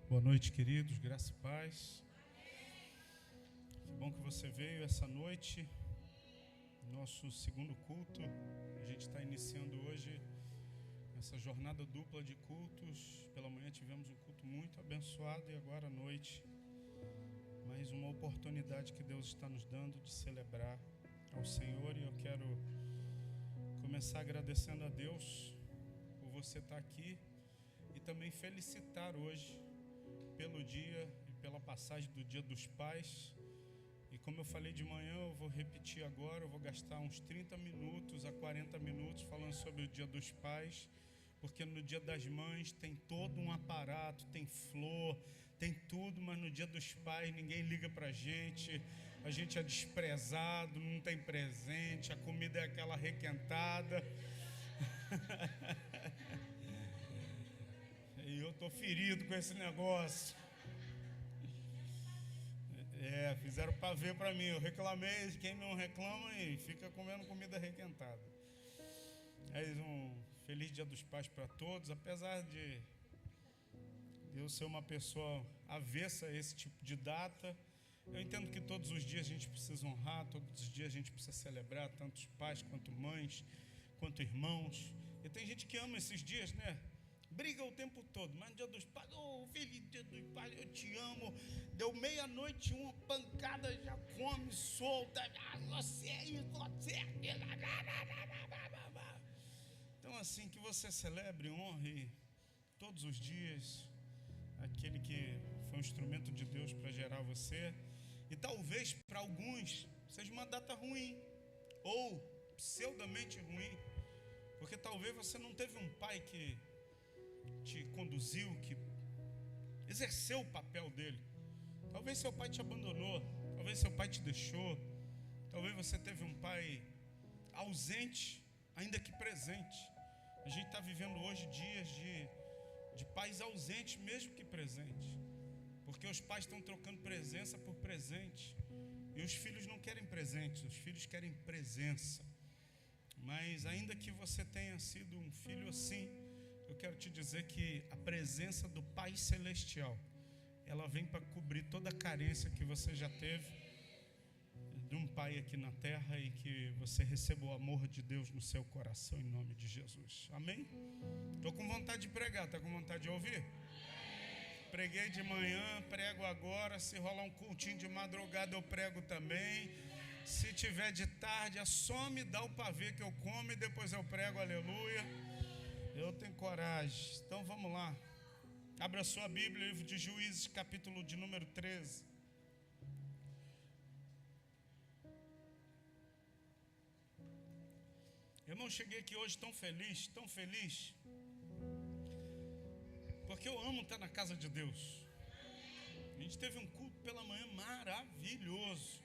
Boa noite, queridos, graça e paz. Que bom que você veio essa noite, nosso segundo culto. A gente está iniciando hoje essa jornada dupla de cultos. Pela manhã tivemos um culto muito abençoado e agora à noite, mais uma oportunidade que Deus está nos dando de celebrar ao Senhor. E eu quero começar agradecendo a Deus por você estar aqui e também felicitar hoje pelo dia e pela passagem do Dia dos Pais. E como eu falei de manhã, eu vou repetir agora, eu vou gastar uns 30 minutos a 40 minutos falando sobre o Dia dos Pais, porque no Dia das Mães tem todo um aparato, tem flor, tem tudo, mas no Dia dos Pais ninguém liga pra gente, a gente é desprezado, não tem presente, a comida é aquela requentada. E eu tô ferido com esse negócio. Fizeram pavê para mim. Eu reclamei, quem não reclama e fica comendo comida requentada. Um feliz Dia dos Pais para todos. Apesar de eu ser uma pessoa avessa a esse tipo de data, eu entendo que todos os dias a gente precisa honrar, todos os dias a gente precisa celebrar, tanto os pais quanto mães, quanto irmãos. E tem gente que ama esses dias, né? Briga o tempo todo, mas no Dia dos Pais, feliz Dia dos Pais, eu te amo. Deu meia-noite, uma pancada, já come, solta. Você é isso, você é aquilo. Então, assim, que você celebre, honre todos os dias aquele que foi um instrumento de Deus para gerar você. E talvez para alguns seja uma data ruim, ou pseudamente ruim, porque talvez você não teve um pai que te conduziu, que exerceu o papel dele. Talvez seu pai te abandonou, talvez seu pai te deixou, talvez você teve um pai ausente, ainda que presente. A gente está vivendo hoje dias de pais ausentes, mesmo que presentes, porque os pais estão trocando presença por presente, e os filhos não querem presentes, os filhos querem presença. Mas ainda que você tenha sido um filho assim, eu quero te dizer que a presença do Pai Celestial, ela vem para cobrir toda a carência que você já teve de um pai aqui na terra, e que você receba o amor de Deus no seu coração, em nome de Jesus. Amém? Estou com vontade de pregar, está com vontade de ouvir? Preguei de manhã, prego agora. Se rolar um cultinho de madrugada, eu prego também. Se tiver de tarde, é só me dar o pavê que eu como e depois eu prego, aleluia. Eu tenho coragem. Então vamos lá. Abra sua Bíblia, livro de Juízes, capítulo de número 13. Irmão, cheguei aqui hoje tão feliz, porque eu amo estar na casa de Deus. A gente teve um culto pela manhã maravilhoso.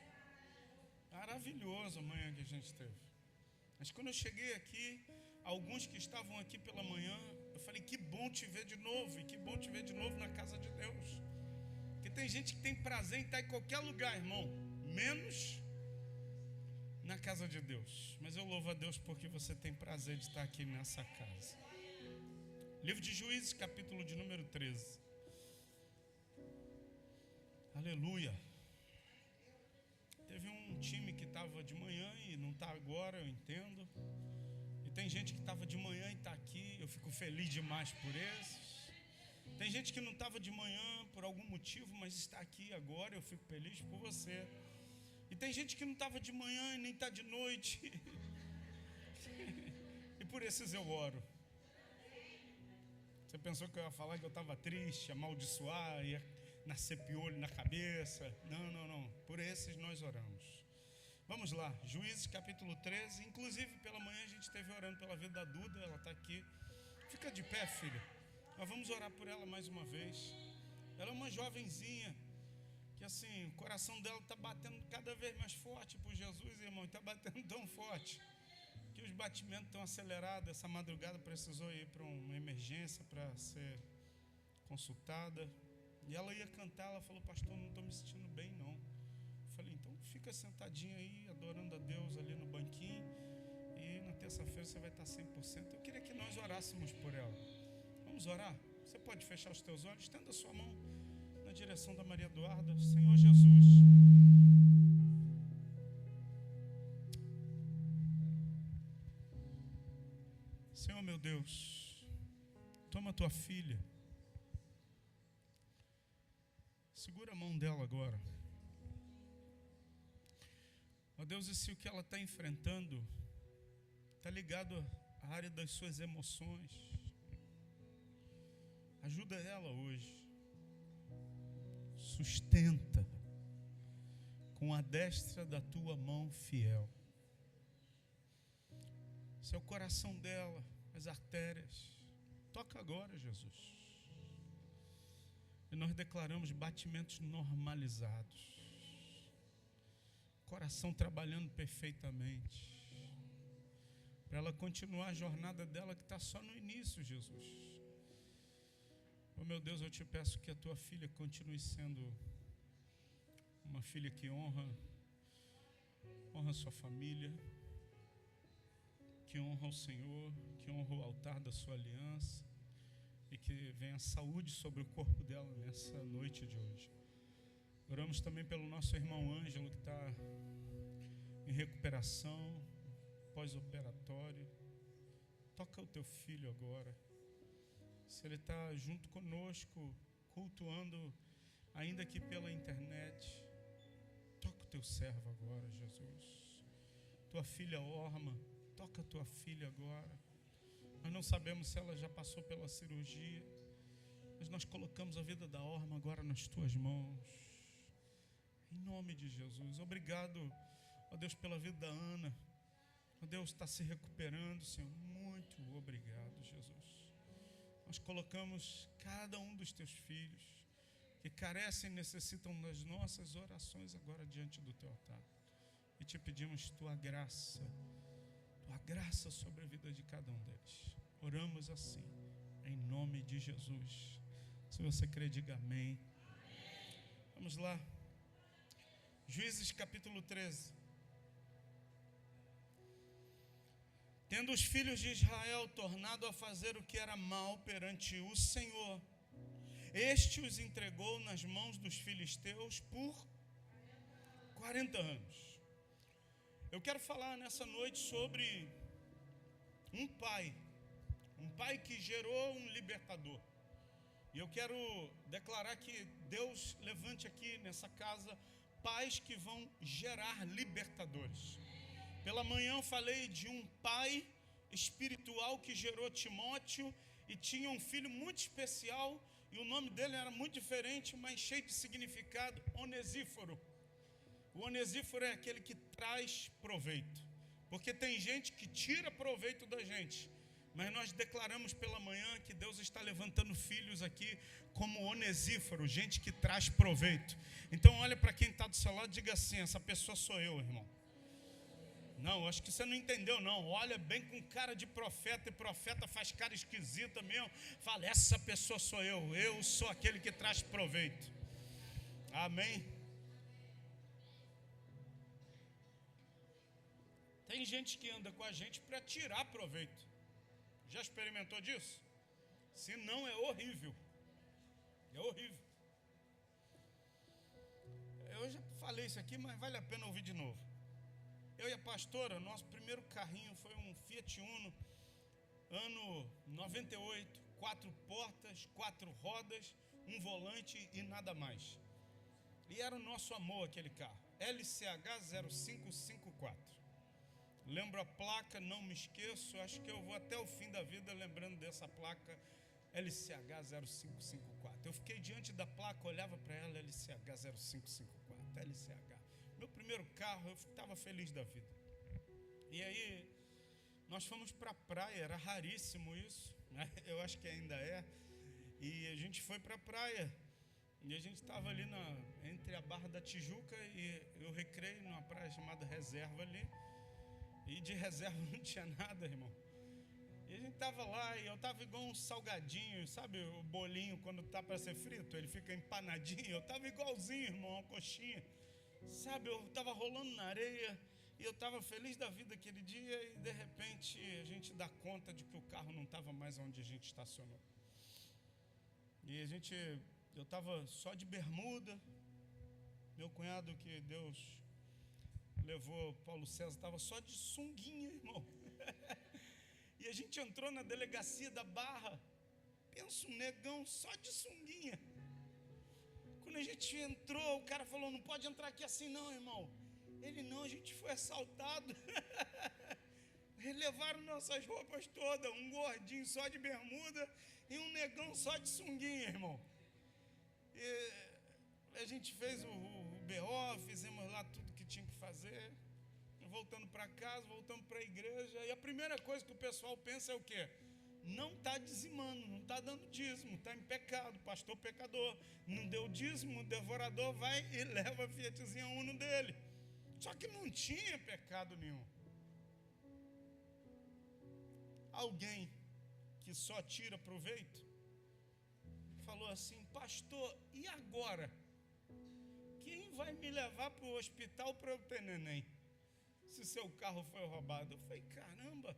Maravilhoso a manhã que a gente teve. Mas quando eu cheguei aqui, alguns que estavam aqui pela manhã, eu falei, que bom te ver de novo. E que bom te ver de novo na casa de Deus. Porque tem gente que tem prazer em estar em qualquer lugar, irmão, menos na casa de Deus. Mas eu louvo a Deus porque você tem prazer de estar aqui nessa casa. Livro de Juízes, capítulo de número 13. Aleluia. Teve um time que estava de manhã e não está agora, eu entendo. E tem gente que estava de manhã e está aqui, eu fico feliz demais por esses. Tem gente que não estava de manhã por algum motivo, mas está aqui agora, eu fico feliz por você. E tem gente que não estava de manhã e nem está de noite. E por esses eu oro. Você pensou que eu ia falar que eu estava triste, amaldiçoar, ia nascer piolho na cabeça? Não. Por esses nós oramos. Vamos lá, Juízes capítulo 13. Inclusive pela manhã a gente esteve orando pela vida da Duda. Ela está aqui. Fica de pé, filha. Nós vamos orar por ela mais uma vez. Ela é uma jovenzinha que assim, o coração dela está batendo cada vez mais forte por Jesus, irmão. Está batendo tão forte que os batimentos estão acelerados. Essa madrugada precisou ir para uma emergência para ser consultada. E ela ia cantar, ela falou, pastor, não estou me sentindo bem não. Eu falei, então fica sentadinha aí, adorando a Deus ali no banquinho, e na terça-feira você vai estar 100%. Eu queria que nós orássemos por ela. Vamos orar? Você pode fechar os teus olhos, estenda a sua mão na direção da Maria Eduarda. Senhor Jesus, Senhor meu Deus, toma a tua filha, segura a mão dela agora. Ó Deus, e se o que ela está enfrentando está ligado à área das suas emoções, ajuda ela hoje, sustenta com a destra da tua mão fiel. Seu coração dela, as artérias, toca agora, Jesus. E nós declaramos batimentos normalizados, coração trabalhando perfeitamente, para ela continuar a jornada dela que está só no início, Jesus. Oh meu Deus, eu te peço que a tua filha continue sendo uma filha que honra sua família, que honra o Senhor, que honra o altar da sua aliança, e que venha saúde sobre o corpo dela nessa noite de hoje. Oramos também pelo nosso irmão Ângelo, que está em recuperação, pós-operatório. Toca o teu filho agora. Se ele está junto conosco, cultuando, ainda que pela internet, toca o teu servo agora, Jesus. Tua filha Orma, toca a tua filha agora. Nós não sabemos se ela já passou pela cirurgia, mas nós colocamos a vida da Orma agora nas tuas mãos. Em nome de Jesus. Obrigado, ó Deus, pela vida da Ana. Ó Deus, está se recuperando, Senhor. Muito obrigado, Jesus. Nós colocamos cada um dos teus filhos que carecem e necessitam das nossas orações agora diante do teu altar. E te pedimos tua graça sobre a vida de cada um deles. Oramos assim, em nome de Jesus. Se você crê, diga amém. Vamos lá. Juízes capítulo 13. Tendo os filhos de Israel tornado a fazer o que era mal perante o Senhor, este os entregou nas mãos dos filisteus por 40 anos. Eu quero falar nessa noite sobre um pai que gerou um libertador. E eu quero declarar que Deus levante aqui nessa casa pais que vão gerar libertadores. Pela manhã eu falei de um pai espiritual que gerou Timóteo e tinha um filho muito especial, e o nome dele era muito diferente, mas cheio de significado, Onesíforo. O Onesíforo é aquele que traz proveito, porque tem gente que tira proveito da gente, mas nós declaramos pela manhã que Deus está levantando filhos aqui como Onesíforo, gente que traz proveito. Então olha para quem está do seu lado e diga assim: essa pessoa sou eu, irmão. Não, acho que você não entendeu não. Olha bem com cara de profeta, e profeta faz cara esquisita mesmo. Fala, essa pessoa sou eu sou aquele que traz proveito. Amém? Tem gente que anda com a gente para tirar proveito. Já experimentou disso? Se não, é horrível. É horrível. Eu já falei isso aqui, mas vale a pena ouvir de novo. Eu e a pastora, nosso primeiro carrinho foi um Fiat Uno, ano 98, 4 portas, 4 rodas, um volante e nada mais. E era o nosso amor aquele carro, LCH 0554. Lembro a placa, não me esqueço, acho que eu vou até o fim da vida lembrando dessa placa LCH 0554. Eu fiquei diante da placa, olhava para ela, LCH 0554, LCH. Meu primeiro carro, eu estava feliz da vida. E aí, nós fomos para a praia, era raríssimo isso, né? Eu acho que ainda é. E a gente foi para a praia, e a gente estava ali entre a Barra da Tijuca e o Recreio, numa praia chamada Reserva ali. E de reserva não tinha nada, irmão. E a gente estava lá, e eu estava igual um salgadinho, sabe o bolinho quando está para ser frito, ele fica empanadinho. Eu estava igualzinho, irmão, uma coxinha. Sabe, eu estava rolando na areia e eu estava feliz da vida aquele dia, e de repente a gente dá conta de que o carro não estava mais onde a gente estacionou. E eu estava só de bermuda. Meu cunhado, que Deus levou, Paulo César, estava só de sunguinha, irmão. E a gente entrou na delegacia da Barra. Pensa um negão só de sunguinha. Quando a gente entrou, o cara falou: não pode entrar aqui assim não, irmão. Ele: não, a gente foi assaltado. Levaram nossas roupas todas, um gordinho só de bermuda e um negão só de sunguinha, irmão. E a gente fez o BO, fizemos lá tudo que tinha que fazer, voltando para casa, voltamos para a igreja, e a primeira coisa que o pessoal pensa é o quê? Não está dizimando, não está dando dízimo, está em pecado, pastor pecador, não deu dízimo, o devorador vai e leva a Fiatzinha Uno dele. Só que não tinha pecado nenhum. Alguém que só tira proveito falou assim: pastor, e agora? Quem vai me levar para o hospital para eu ter neném, se seu carro foi roubado? Eu falei: caramba,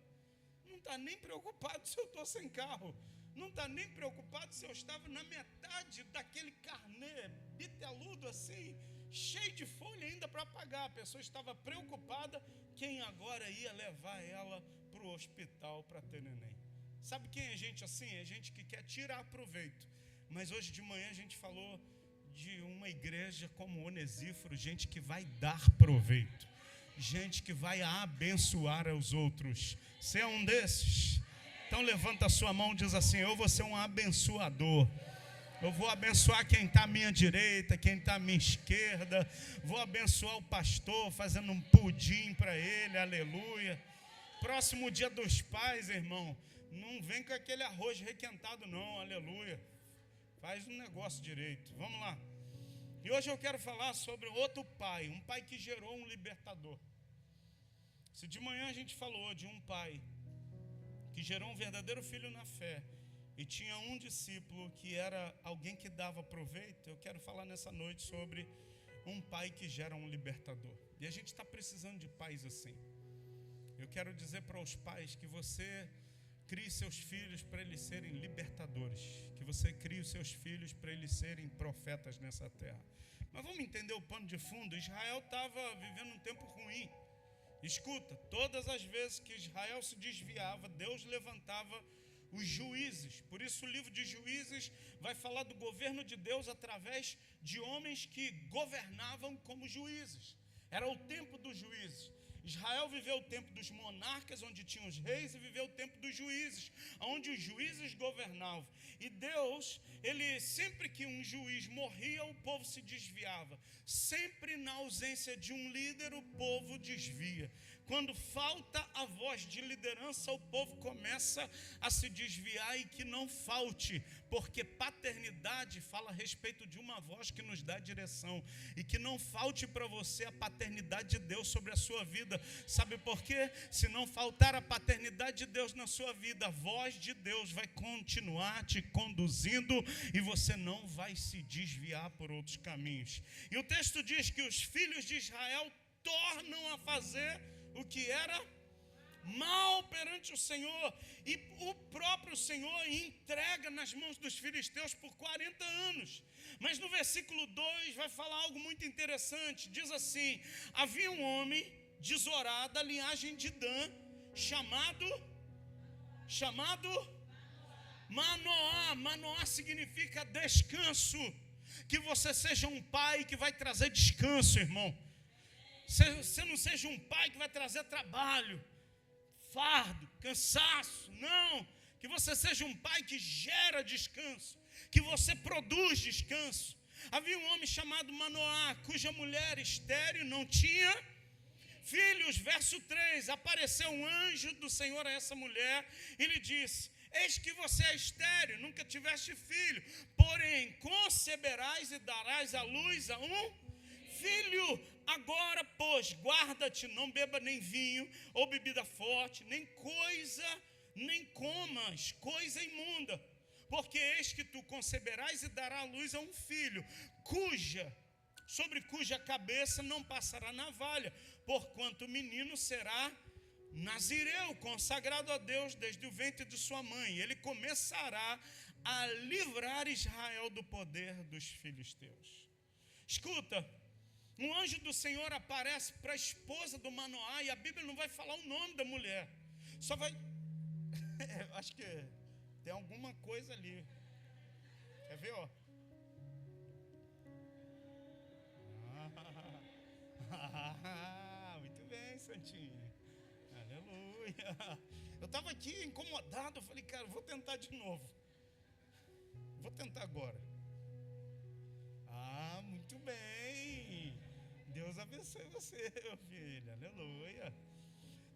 não está nem preocupado se eu estou sem carro, não está nem preocupado se eu estava na metade daquele carnê biteludo assim, cheio de folha ainda para pagar. A pessoa estava preocupada quem agora ia levar ela para o hospital para ter neném. Sabe quem é gente assim? É gente que quer tirar proveito. Mas hoje de manhã a gente falou de uma igreja como Onesíforo, gente que vai dar proveito, gente que vai abençoar aos outros. Você é um desses? Então levanta a sua mão e diz assim: eu vou ser um abençoador. Eu vou abençoar quem está à minha direita, quem está à minha esquerda. Vou abençoar o pastor fazendo um pudim para ele, aleluia. Próximo dia dos pais, irmão, não vem com aquele arroz requentado não, aleluia. Faz um negócio direito, vamos lá. E hoje eu quero falar sobre outro pai, um pai que gerou um libertador. Se de manhã a gente falou de um pai que gerou um verdadeiro filho na fé, e tinha um discípulo que era alguém que dava proveito, eu quero falar nessa noite sobre um pai que gera um libertador. E a gente está precisando de pais assim. Eu quero dizer para os pais que você crie seus filhos para eles serem libertadores, que você crie os seus filhos para eles serem profetas nessa terra. Mas vamos entender o pano de fundo. Israel estava vivendo um tempo ruim. Escuta, todas as vezes que Israel se desviava, Deus levantava os juízes. Por isso o livro de Juízes vai falar do governo de Deus através de homens que governavam como juízes. Era o tempo dos juízes. Israel viveu o tempo dos monarcas, onde tinham os reis, e viveu o tempo dos juízes, onde os juízes governavam. E Deus, ele sempre que um juiz morria, o povo se desviava. Sempre na ausência de um líder, o povo desvia. Quando falta a voz de liderança, o povo começa a se desviar, e que não falte, porque paternidade fala a respeito de uma voz que nos dá direção, e que não falte para você a paternidade de Deus sobre a sua vida. Sabe por quê? Se não faltar a paternidade de Deus na sua vida, a voz de Deus vai continuar te conduzindo e você não vai se desviar por outros caminhos. E o texto diz que os filhos de Israel tornam a fazer o que era mal perante o Senhor, e o próprio Senhor entrega nas mãos dos filisteus por 40 anos. Mas no versículo 2 vai falar algo muito interessante. Diz assim: havia um homem de Zorá, da linhagem de Dan, chamado Manoá. Manoá significa descanso. Que você seja um pai que vai trazer descanso, irmão. Você não seja um pai que vai trazer trabalho, fardo, cansaço. Não, que você seja um pai que gera descanso, que você produz descanso. Havia um homem chamado Manoá, cuja mulher estéril não tinha filhos. Verso 3, apareceu um anjo do Senhor a essa mulher e lhe disse: eis que você é estéril, nunca tiveste filho, porém conceberás e darás à luz a um filho. Agora, pois, guarda-te, não beba nem vinho ou bebida forte, nem comas coisa imunda, porque eis que tu conceberás e darás à luz a um filho, sobre cuja cabeça não passará navalha, porquanto o menino será nazireu, consagrado a Deus desde o ventre de sua mãe. Ele começará a livrar Israel do poder dos filisteus. Escuta, um anjo do Senhor aparece para a esposa do Manoá e a Bíblia não vai falar o nome da mulher. Só vai... acho que tem alguma coisa ali. Quer ver, ó? Muito bem, Santinho. Aleluia. Eu estava aqui incomodado. Eu falei, cara, vou tentar de novo. Vou tentar agora. Muito bem. Deus abençoe você, meu filho. Aleluia.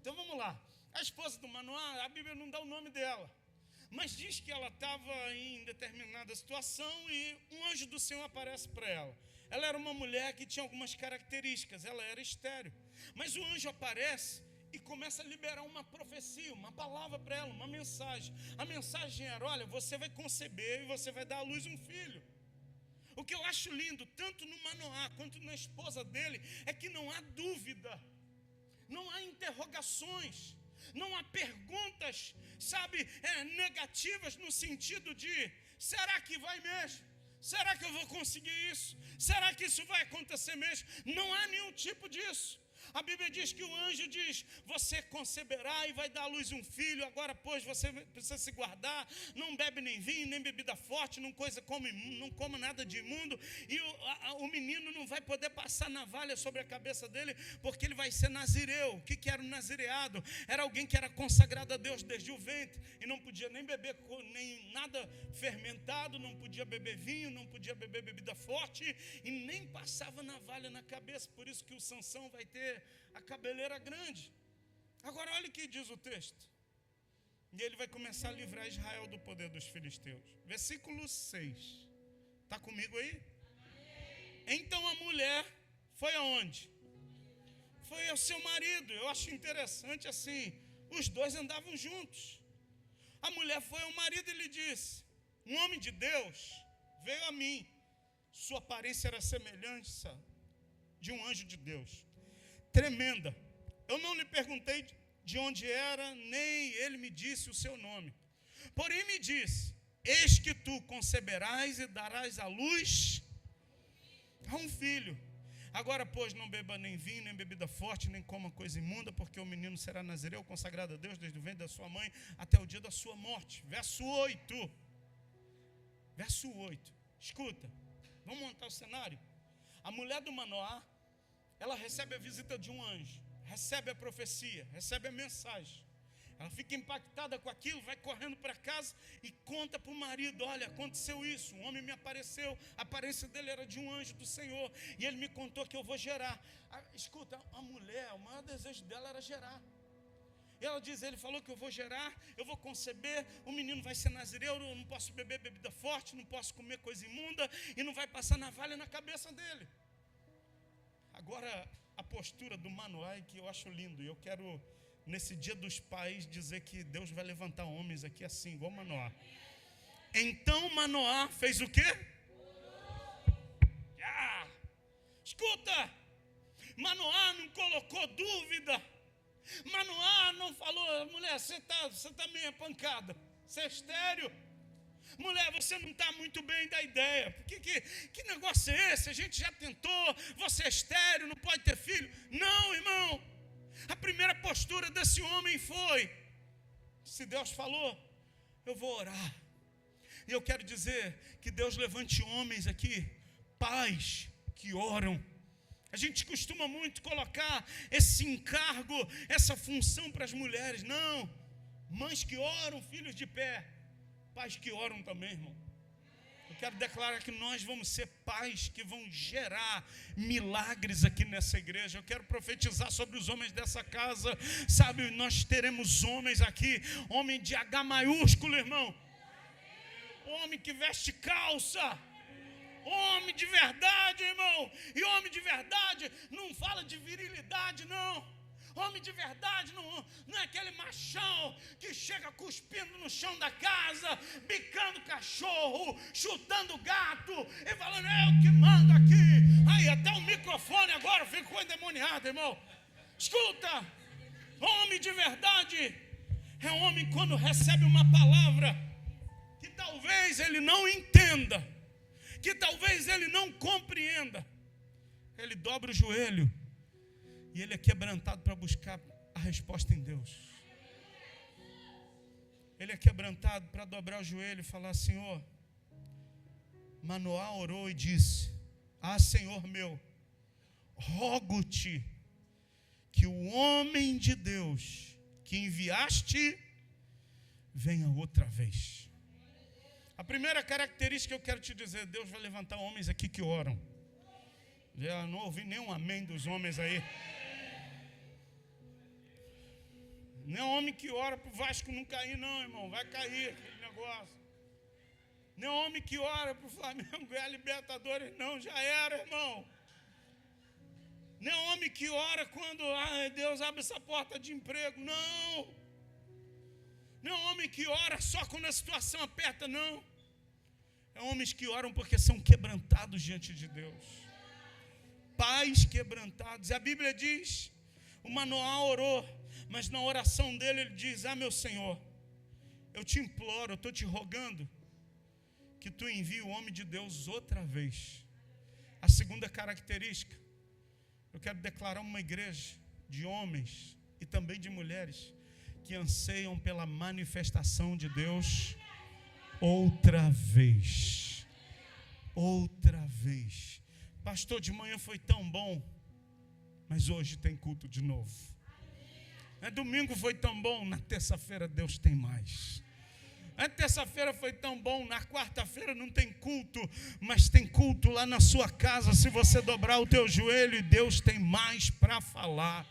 Então vamos lá. A esposa do Manoá, a Bíblia não dá o nome dela, mas diz que ela estava em determinada situação e um anjo do Senhor aparece para ela. Ela era uma mulher que tinha algumas características, ela era estéril. Mas o anjo aparece e começa a liberar uma profecia, uma palavra para ela, uma mensagem. A mensagem era, olha, você vai conceber e você vai dar à luz um filho. O que eu acho lindo, tanto no Manoá quanto na esposa dele, é que não há dúvida, não há interrogações, não há perguntas, sabe, negativas no sentido de, será que vai mesmo? Será que eu vou conseguir isso? Será que isso vai acontecer mesmo? Não há nenhum tipo disso. A Bíblia diz que o anjo diz, você conceberá e vai dar à luz um filho, agora pois você precisa se guardar, não bebe nem vinho, nem bebida forte, não coma nada de imundo, e o menino não vai poder passar navalha sobre a cabeça dele, porque ele vai ser nazireu. O que era o nazireado? Era alguém que era consagrado a Deus desde o ventre, e não podia nem beber nem nada fermentado, não podia beber vinho, não podia beber bebida forte, e nem passava navalha na cabeça. Por isso que o Sansão vai ter a cabeleira grande. Agora olha o que diz o texto. E ele vai começar a livrar Israel do poder dos filisteus. Versículo 6. Está comigo aí? Amém. Então a mulher foi aonde? Foi ao seu marido. Eu acho interessante assim, os dois andavam juntos. A mulher foi ao marido e lhe disse, um homem de Deus veio a mim. Sua aparência era semelhança de um anjo de Deus. Tremenda. Eu não lhe perguntei de onde era, nem ele me disse o seu nome. Porém me disse, eis que tu conceberás e darás à luz a um filho. Agora, pois, não beba nem vinho, nem bebida forte, nem coma coisa imunda, porque o menino será nazireu, consagrado a Deus desde o ventre da sua mãe até o dia da sua morte. Verso 8. Verso 8. Escuta, vamos montar o cenário. A mulher do Manoá, ela recebe a visita de um anjo, recebe a profecia, recebe a mensagem. Ela fica impactada com aquilo, vai correndo para casa e conta para o marido, olha, aconteceu isso, um homem me apareceu, a aparência dele era de um anjo do Senhor, e ele me contou que eu vou gerar. Escuta, a mulher, o maior desejo dela era gerar. E ela diz, ele falou que eu vou gerar, eu vou conceber, o menino vai ser nazireu, eu não posso beber bebida forte, não posso comer coisa imunda, e não vai passar navalha na cabeça dele. Agora, a postura do Manoá, que eu acho lindo, e eu quero, nesse dia dos pais, dizer que Deus vai levantar homens aqui assim, igual Manoá. Então Manoá fez o quê? Escuta, Manoá não colocou dúvida, Manoá não falou, mulher, você tá meio pancada, você é estéril. Mulher, você não está muito bem da ideia. Que negócio é esse? A gente já tentou, você é estéril, não pode ter filho. Não, irmão. A primeira postura desse homem foi, se Deus falou, eu vou orar. E eu quero dizer que Deus levante homens aqui, pais que oram. A gente costuma muito colocar esse encargo, essa função para as mulheres. Não, mães que oram, filhos de pé. Pais que oram também, irmão. Eu quero declarar que nós vamos ser pais que vão gerar milagres aqui nessa igreja. Eu quero profetizar sobre os homens dessa casa. Sabe, nós teremos homens aqui, homem de H maiúsculo, irmão. Homem que veste calça. Homem de verdade, irmão. E homem de verdade não fala de virilidade, não. Homem de verdade não é aquele machão que chega cuspindo no chão da casa, bicando cachorro, chutando gato e falando, eu que mando aqui. Aí até o microfone agora ficou endemoniado, irmão. Escuta, homem de verdade é homem quando recebe uma palavra que talvez talvez ele não entenda, que talvez ele não compreenda, ele dobra o joelho e ele é quebrantado para buscar a resposta em Deus. Ele é quebrantado para dobrar o joelho e falar: Senhor, Manoá orou e disse: Ah, Senhor meu, rogo-te que o homem de Deus que enviaste venha outra vez. A primeira característica que eu quero te dizer: Deus vai levantar homens aqui que oram. Já não ouvi nenhum amém dos homens aí. Não é homem que ora para o Vasco não cair, não, irmão. Vai cair aquele negócio. Não é homem que ora para o Flamengo ganhar Libertadores, não. Já era, irmão. Não é homem que ora quando Deus abre essa porta de emprego, não. Não é homem que ora só quando a situação aperta, não. É homens que oram porque são quebrantados diante de Deus. Pais quebrantados. E a Bíblia diz, o Manoá orou, mas na oração dele ele diz: Ah, meu Senhor, eu te imploro, eu estou te rogando que tu envie o homem de Deus outra vez. A segunda característica, eu quero declarar uma igreja de homens e também de mulheres que anseiam pela manifestação de Deus outra vez. Outra vez. Pastor, de manhã foi tão bom, mas hoje tem culto de novo. Domingo foi tão bom, na terça-feira Deus tem mais. Na terça-feira foi tão bom, na quarta-feira não tem culto, mas tem culto lá na sua casa, se você dobrar o teu joelho, e Deus tem mais para falar.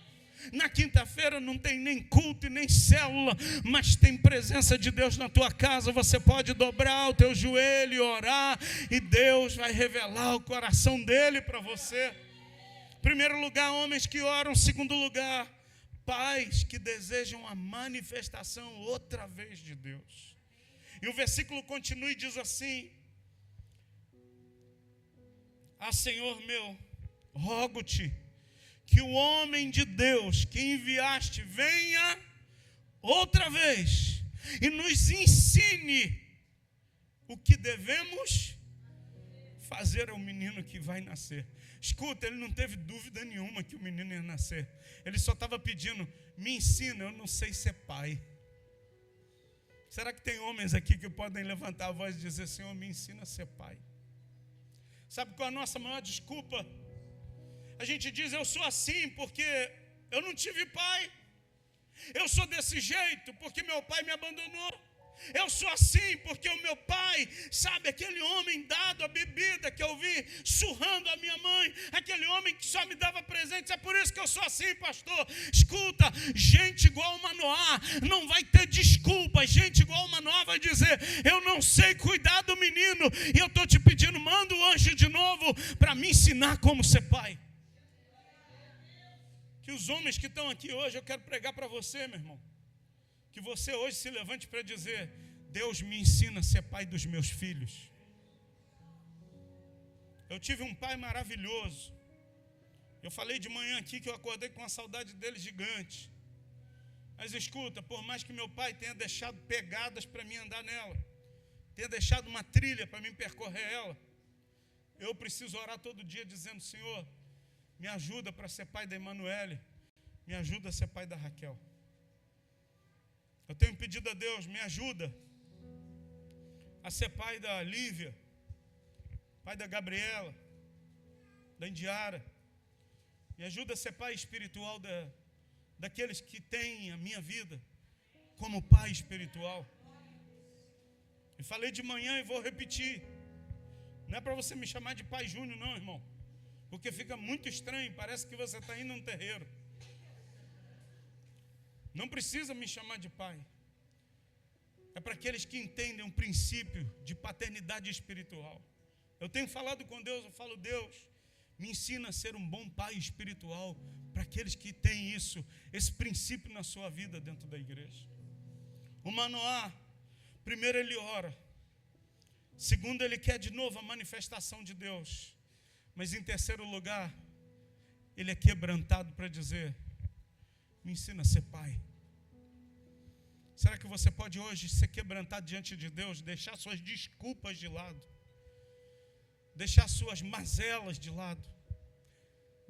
Na quinta-feira não tem nem culto e nem célula, mas tem presença de Deus na tua casa. Você pode dobrar o teu joelho e orar, e Deus vai revelar o coração dele para você. Primeiro lugar, homens que oram. Segundo lugar, pais que desejam a manifestação outra vez de Deus. E o versículo continua e diz assim: Ah, Senhor meu, rogo-te que o homem de Deus que enviaste venha outra vez e nos ensine o que devemos fazer ao menino que vai nascer. Escuta, ele não teve dúvida nenhuma que o menino ia nascer. Ele só estava pedindo: me ensina, eu não sei ser pai. Será que tem homens aqui que podem levantar a voz e dizer: Senhor, me ensina a ser pai? Sabe qual é a nossa maior desculpa? A gente diz: eu sou assim porque eu não tive pai. Eu sou desse jeito porque meu pai me abandonou. Eu sou assim porque o meu pai, sabe, aquele homem dado a bebida que eu vi surrando a minha mãe, aquele homem que só me dava presentes, é por isso que eu sou assim, pastor. Escuta, gente igual Manoá não vai ter desculpa. Gente igual Manoá vai dizer: eu não sei cuidar do menino, e eu estou te pedindo, manda o anjo de novo para me ensinar como ser pai. Que os homens que estão aqui hoje, eu quero pregar para você, meu irmão, que você hoje se levante para dizer: Deus me ensina a ser pai dos meus filhos. Eu tive um pai maravilhoso. Eu falei de manhã aqui que eu acordei com uma saudade dele gigante. Mas escuta, por mais que meu pai tenha deixado pegadas para mim andar nela, tenha deixado uma trilha para mim percorrer ela, eu preciso orar todo dia dizendo: Senhor, me ajuda para ser pai da Emanuele, me ajuda a ser pai da Raquel. Eu tenho pedido a Deus: me ajuda a ser pai da Lívia, pai da Gabriela, da Indiara. Me ajuda a ser pai espiritual daqueles que têm a minha vida como pai espiritual. Eu falei de manhã e vou repetir. Não é para você me chamar de pai Júnior, não, irmão, porque fica muito estranho, parece que você está indo num terreiro. Não precisa me chamar de pai. É para aqueles que entendem um princípio de paternidade espiritual. Eu tenho falado com Deus, eu falo: Deus, me ensina a ser um bom pai espiritual para aqueles que têm isso, esse princípio na sua vida dentro da igreja. O Manoá, primeiro ele ora. Segundo, ele quer de novo a manifestação de Deus. Mas em terceiro lugar, ele é quebrantado para dizer: me ensina a ser pai. Será que você pode hoje se quebrantar diante de Deus, deixar suas desculpas de lado, deixar suas mazelas de lado,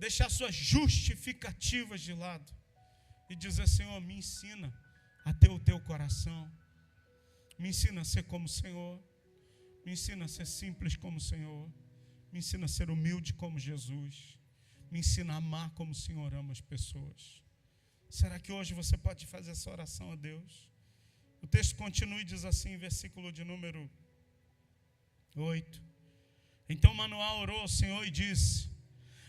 deixar suas justificativas de lado e dizer: Senhor, me ensina a ter o teu coração, me ensina a ser como o Senhor, me ensina a ser simples como o Senhor, me ensina a ser humilde como Jesus, me ensina a amar como o Senhor ama as pessoas. Será que hoje você pode fazer essa oração a Deus? O texto continua e diz assim, versículo de número 8. Então Manoá orou ao Senhor e disse: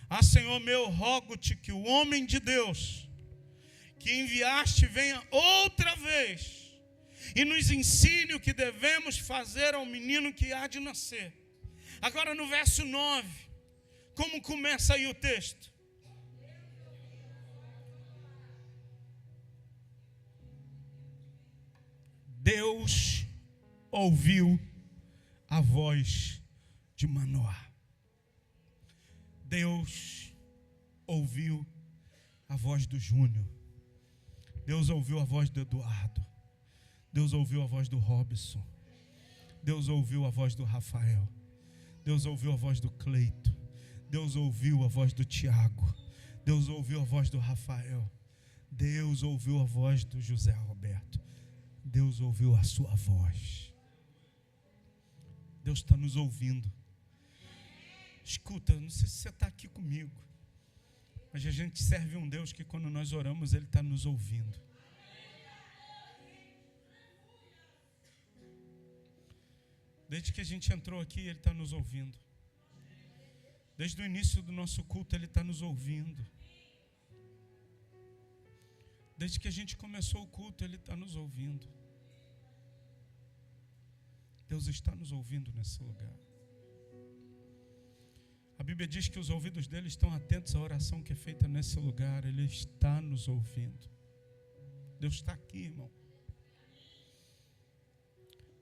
Ah, Senhor meu, rogo-te que o homem de Deus que enviaste venha outra vez e nos ensine o que devemos fazer ao menino que há de nascer. Agora no verso 9, como começa aí o texto? Deus ouviu a voz de Manoá. Deus ouviu a voz do Júnior. Deus ouviu a voz do Eduardo. Deus ouviu a voz do Robson. Deus ouviu a voz do Rafael. Deus ouviu a voz do Cleito. Deus ouviu a voz do Tiago. Deus ouviu a voz do Rafael. Deus ouviu a voz do José Roberto. Deus ouviu a sua voz. Deus está nos ouvindo. Escuta, não sei se você está aqui comigo, mas a gente serve um Deus que quando nós oramos, Ele está nos ouvindo. Desde que a gente entrou aqui, Ele está nos ouvindo. Desde o início do nosso culto, Ele está nos ouvindo. Desde que a gente começou o culto, Ele está nos ouvindo. Deus está nos ouvindo nesse lugar. A Bíblia diz que os ouvidos dele estão atentos à oração que é feita nesse lugar. Ele está nos ouvindo. Deus está aqui, irmão.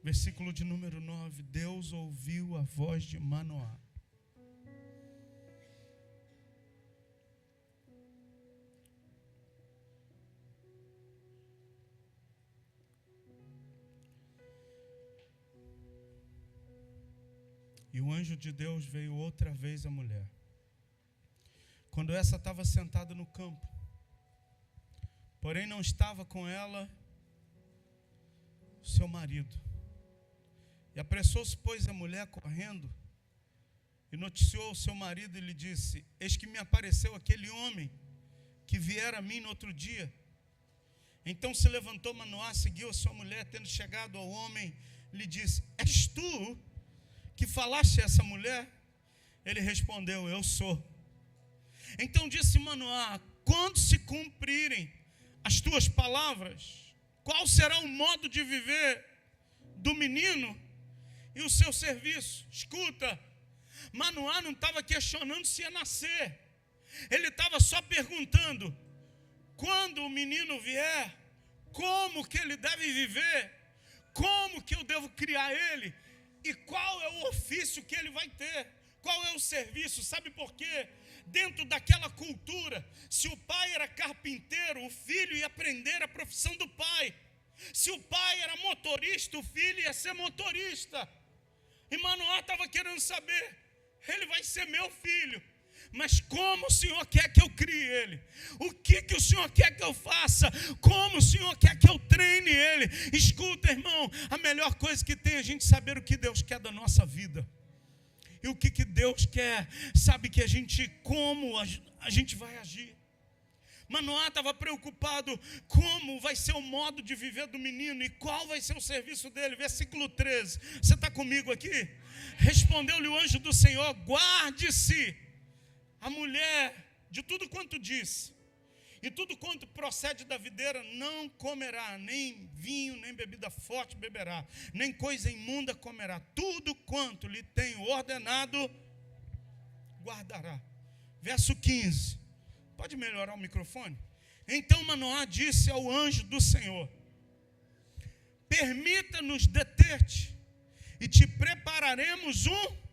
Versículo de número 9. Deus ouviu a voz de Manoá. E o anjo de Deus veio outra vez à mulher, quando essa estava sentada no campo, porém não estava com ela seu marido. E apressou-se, pois, a mulher correndo, e noticiou ao seu marido e lhe disse: Eis que me apareceu aquele homem que viera a mim no outro dia. Então se levantou Manoá, seguiu a sua mulher, tendo chegado ao homem, lhe disse: És tu que falaste a essa mulher? Ele respondeu: Eu sou. Então disse Manoá: Quando se cumprirem as tuas palavras, qual será o modo de viver do menino e o seu serviço? Escuta, Manoá não estava questionando se ia nascer. Ele estava só perguntando: quando o menino vier, como que ele deve viver? Como que eu devo criar ele? E qual é o ofício que ele vai ter? Qual é o serviço? Sabe por quê? Dentro daquela cultura, se o pai era carpinteiro, o filho ia aprender a profissão do pai. Se o pai era motorista, o filho ia ser motorista. E Manoá estava querendo saber: ele vai ser meu filho, mas como o Senhor quer que eu crie ele? O que o Senhor quer que eu faça? Como o Senhor quer que eu treine ele? Escuta, irmão, a melhor coisa que tem é a gente saber o que Deus quer da nossa vida. E o que Deus quer, sabe que como a gente vai agir. Manoá estava preocupado como vai ser o modo de viver do menino e qual vai ser o serviço dele. Versículo 13, você está comigo aqui? Respondeu-lhe o anjo do Senhor: guarde-se a mulher de tudo quanto disse, e tudo quanto procede da videira não comerá, nem vinho, nem bebida forte beberá, nem coisa imunda comerá. Tudo quanto lhe tenho ordenado, guardará. Verso 15. Pode melhorar o microfone? Então Manoá disse ao anjo do Senhor: permita-nos deter-te, e te prepararemos um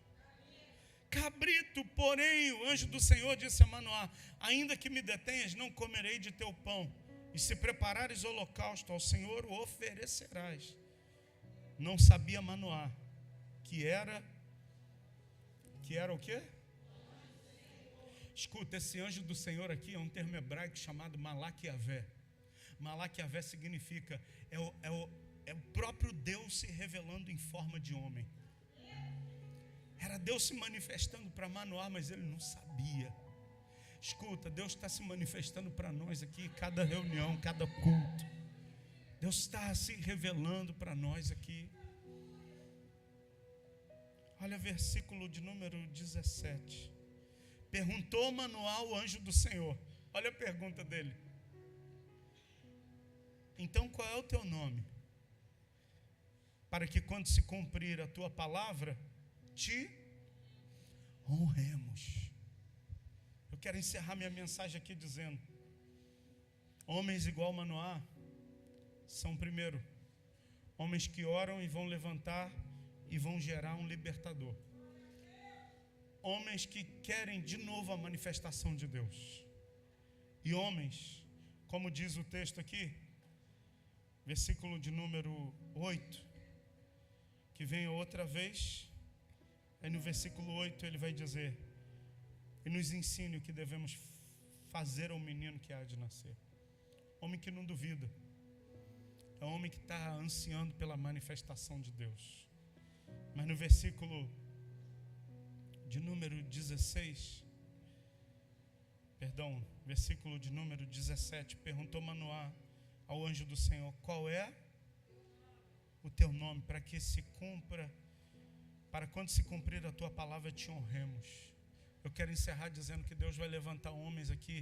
cabrito. Porém o anjo do Senhor disse a Manoá: ainda que me detenhas, não comerei de teu pão, e se preparares holocausto ao Senhor, o oferecerás. Não sabia Manoá que era o quê? Escuta, esse anjo do Senhor aqui é um termo hebraico chamado Malaquiavé. Malaquiavé significa é o próprio Deus se revelando em forma de homem. Era Deus se manifestando para Manoá, mas ele não sabia. Escuta, Deus está se manifestando para nós aqui, cada reunião, cada culto. Deus está se revelando para nós aqui. Olha versículo de número 17. Perguntou Manoá ao anjo do Senhor. Olha a pergunta dele. Então qual é o teu nome? Para que quando se cumprir a tua palavra, te honremos. Eu quero encerrar minha mensagem aqui dizendo: homens igual Manoá são, primeiro, homens que oram e vão levantar e vão gerar um libertador. Homens que querem de novo a manifestação de Deus. E homens, como diz o texto aqui, versículo de número 8, que vem outra vez, aí no versículo 8 ele vai dizer: e nos ensine o que devemos fazer ao menino que há de nascer. Homem que não duvida, é um homem que está ansiando pela manifestação de Deus. Mas no versículo de número 16, versículo de número 17, perguntou Manoá ao anjo do Senhor: qual é o teu nome, para que se cumpra, para quando se cumprir a tua palavra te honremos. Eu quero encerrar dizendo que Deus vai levantar homens aqui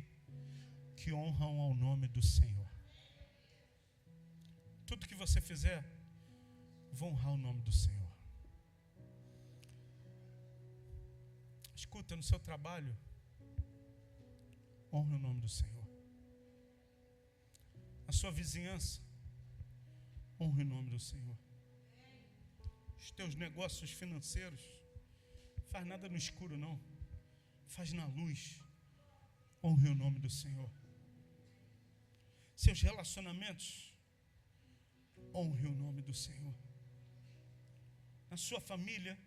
que honram ao nome do Senhor. Tudo que você fizer, vou honrar o nome do Senhor. Escuta, no seu trabalho, honre o nome do Senhor. Na sua vizinhança, honre o nome do Senhor. Os teus negócios financeiros, faz nada no escuro não, faz na luz. Honre o nome do Senhor. Seus relacionamentos, honre o nome do Senhor. Na sua família,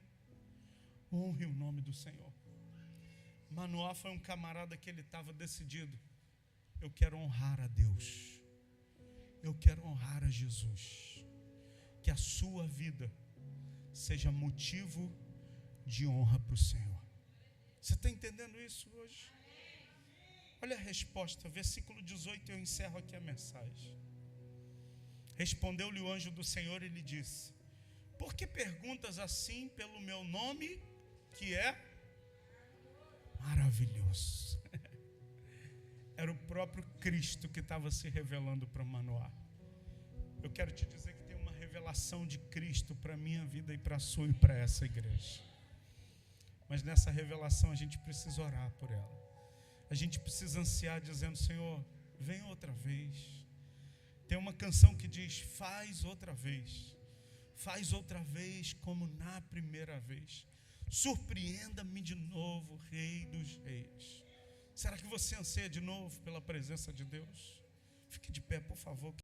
honre o nome do Senhor. Manoá foi um camarada que ele estava decidido: eu quero honrar a Deus, eu quero honrar a Jesus. Que a sua vida seja motivo de honra para o Senhor. Você está entendendo isso hoje? Olha a resposta, versículo 18, eu encerro aqui a mensagem. Respondeu-lhe o anjo do Senhor e lhe disse: por que perguntas assim pelo meu nome, que é maravilhoso? Era o próprio Cristo que estava se revelando para Manoá. Eu quero te dizer que tem uma revelação de Cristo para a minha vida e para a sua e para essa igreja. Mas nessa revelação a gente precisa orar por ela. A gente precisa ansiar dizendo: Senhor, vem outra vez. Tem uma canção que diz: faz outra vez. Faz outra vez como na primeira vez. Surpreenda-me de novo, Rei dos Reis. Será que você anseia de novo pela presença de Deus? Fique de pé, por favor.